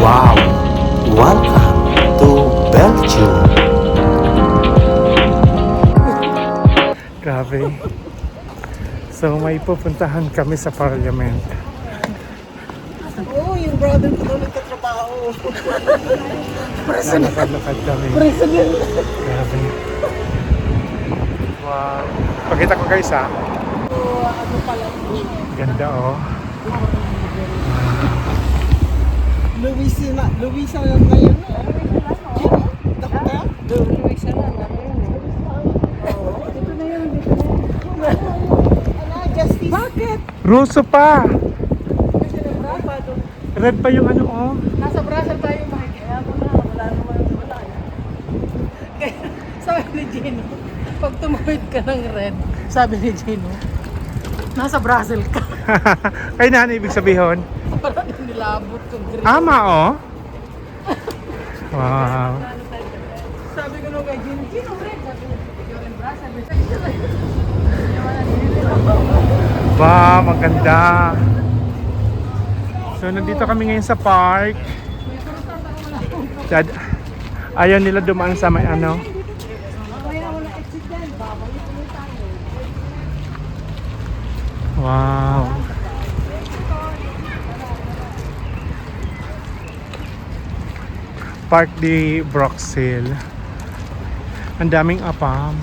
Wow! Welcome to Belgium! Grabe. So may pupuntahan kami sa Parliament. Oo, yung brother ko daw nagtatrabaho. Lalakad-lakad kami. President. Grabe. Wow. Pakita ko guys ha. So, ano pala? Ganda oh. Luisa lang ngayon. Dako ka? Luisa na yun. Dito na yun, dito na yun. Ano, Justice? Bakit? Ruso pa. Kasi nabra pa doon. Red pa yung ano oh. Nasa Brussels tayo makikaya mo na. Wala naman, wala yan. Kaya sabi ni Gino, pag tumawid ka ng red, sabi ni Gino, nasa Brussels ka. Ay na, ano ibig sabihin? Parang nilabot ko green. Ama oh. Wow. Sabi ko nung kay Gino, Gino red. Sabi niya, you're in Brussels. Wow, maganda. So nandito kami ngayon sa park. Dad, ayaw nila dumaan sa may ano. Wow. Park de Broxhill. Ang daming apam.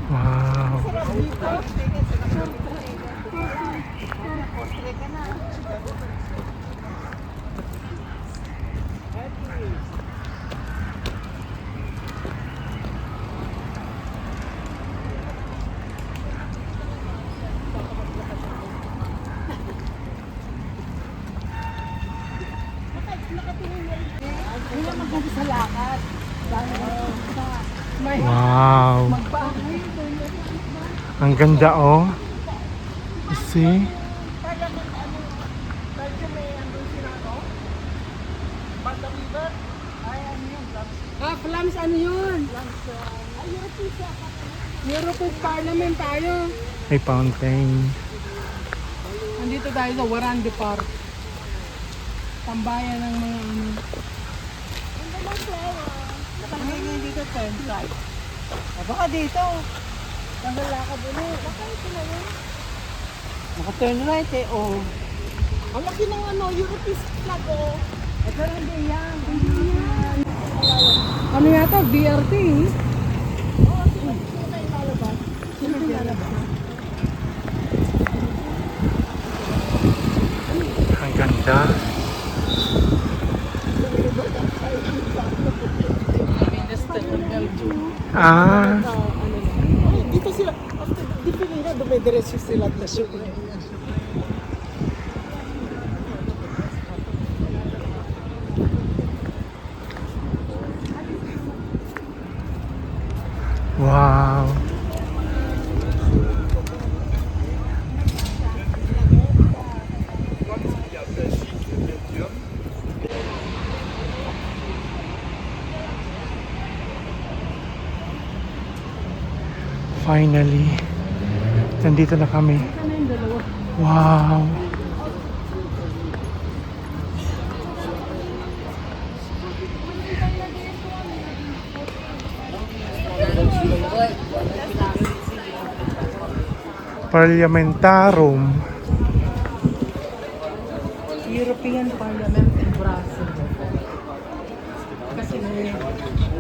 Wow. Wow. Ang ganda oh. See? Ah, Flams, ano yun? European Parliament tayo. May fountain. Nandito tayo sa Warande Park. Tambayan ng mga ano. Nakahingin dito 10 side. Baka dito. Nagala ka doon eh. Baka ito na yun. Naka-turn right eh, oh. Ang laki ng ano, European flag oh. Ito hindi yan. Hindi yan. Ano yata? BRT eh. Oo, sino tayo lalabas? Sino tayo lalabas? Ang ganda. Ah, Ay, dito sila. After di pinira, dumidiretso sila at nasyo. wow. Finally, nandito na kami. Wow. Parlamentarum. European Parliament in Brussels. Kasi may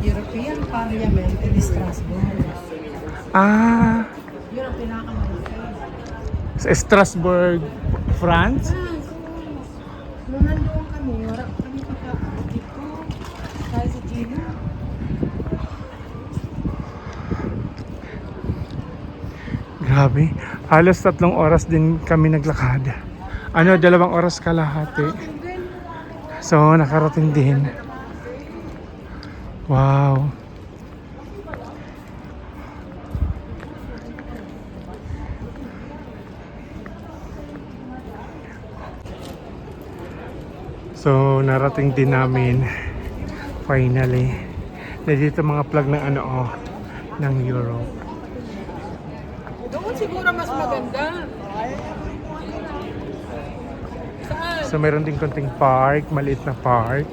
European Parliament in Strasbourg. Ah, Yun ang pinakamalaki. sa Strasbourg, France. Nung nandoon kami, wala kami kakaabot dito. Tayo sa Gino. Grabe. Halos 3 oras din kami naglakad. Ano, 2 oras kalahati. So, nakarating din. Wow. So, narating din namin finally. Nandito mga plug ng ano oh, ng Europe. siguro mas maganda. Saan? So meron din konting park, maliit na park.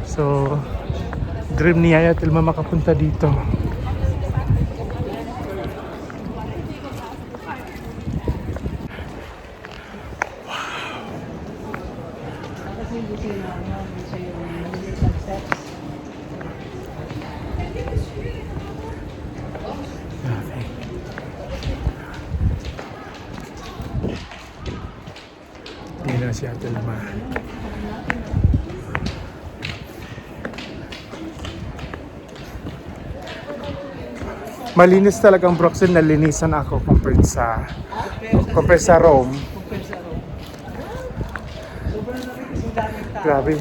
So dream ni Yaya Tilma makapunta dito. Hindi na si Ate Lama. Malinis talagang Broxton, nalinisan ako compared sa Rome. Grabe.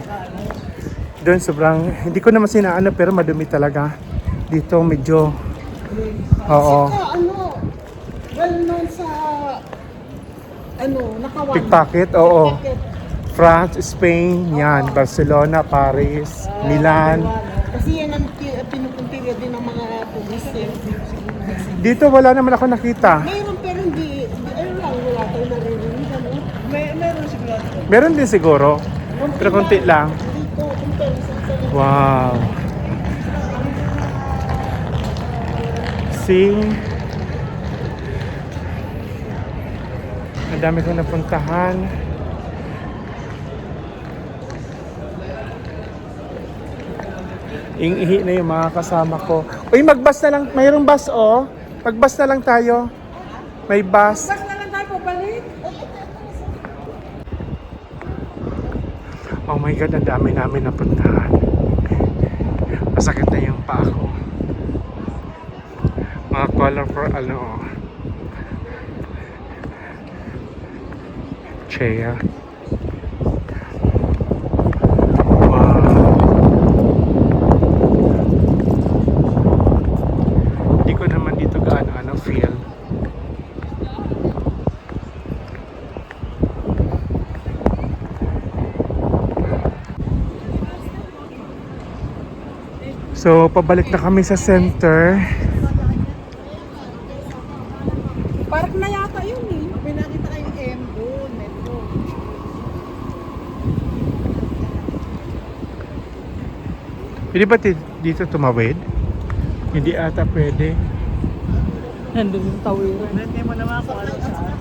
Doon sobrang, hindi ko naman sinaano pero madumi talaga. Dito medyo, oo, Well known sa, nakawan. pickpocket, oo. France, Spain, yan, Barcelona, Paris, Milan. Kasi yan ang pinupuntirya din ng mga turist. Dito wala naman ako nakita. Mayroon pero hindi, ayun lang, wala tayo naririnig. Meron siguro. Meron din siguro, pero konti lang. Dito, comparison sa Wow. See? Ang dami kong napuntahan. Ihi na yung mga kasama ko. Uy, mag-bus na lang. Mayroong bus, oh. Mag-bus na lang tayo. May bus. Bas na lang tayo pabalik. Oh my God, ang dami namin napuntahan. Masakit na yung paa ko. Mga colorful, chair. Wow. Hindi ko naman dito gaano feel. So, pabalik na kami sa center. Park na yata yun eh. May nakita kayong M doon, metro. Pwede ba dito tumawid? Hindi ata pwede. Nandun yung tawiran. Hindi mo naman kung ano saan.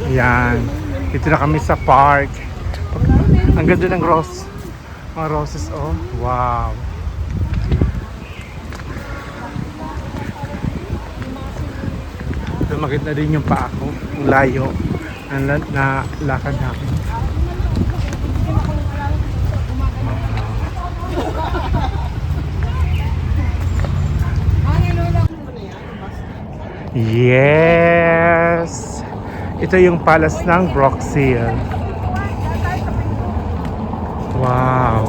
Yan. Dito na kami sa park. Ang ganda ng mga roses, oh. Wow. Lumakit na din yung paa ko. Ang layo. Na lakad namin. Yes! Ito yung palace ng Broxhill. Wow!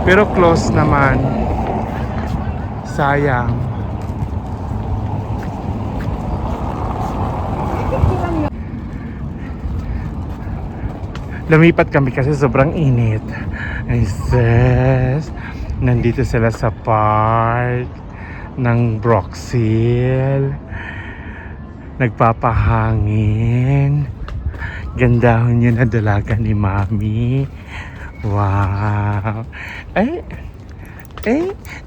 Pero close naman. Sayang. Lumipat kami kasi sobrang init. Ay sis, nandito sila sa park ng Broxhill. Nagpapahangin. Gandahon yun na dalaga ni Mami. Wow.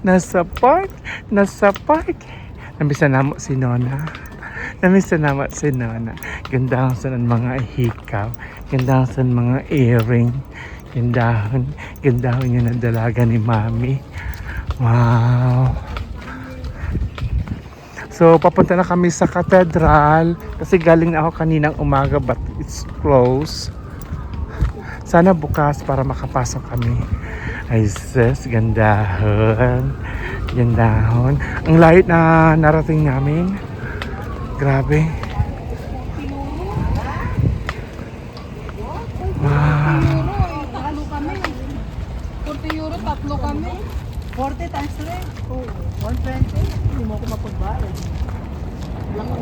Nasa park. Namisa namo si Nona. Gandahon sa mga hikaw. Gandahon sa mga earring. Gandahon yun na dalaga ni Mami. Wow. So, papunta na kami sa katedral kasi galing na ako kaninang umaga but it's closed. Sana bukas para makapasok kami. Ay sis, gandahon. Ang layo na narating namin. Grabe. Wow. Tatlo kami. 40 euro, tatlo kami. 40 times 3. Oh, 120. Hindi mo ako mapagbayad. Lang ang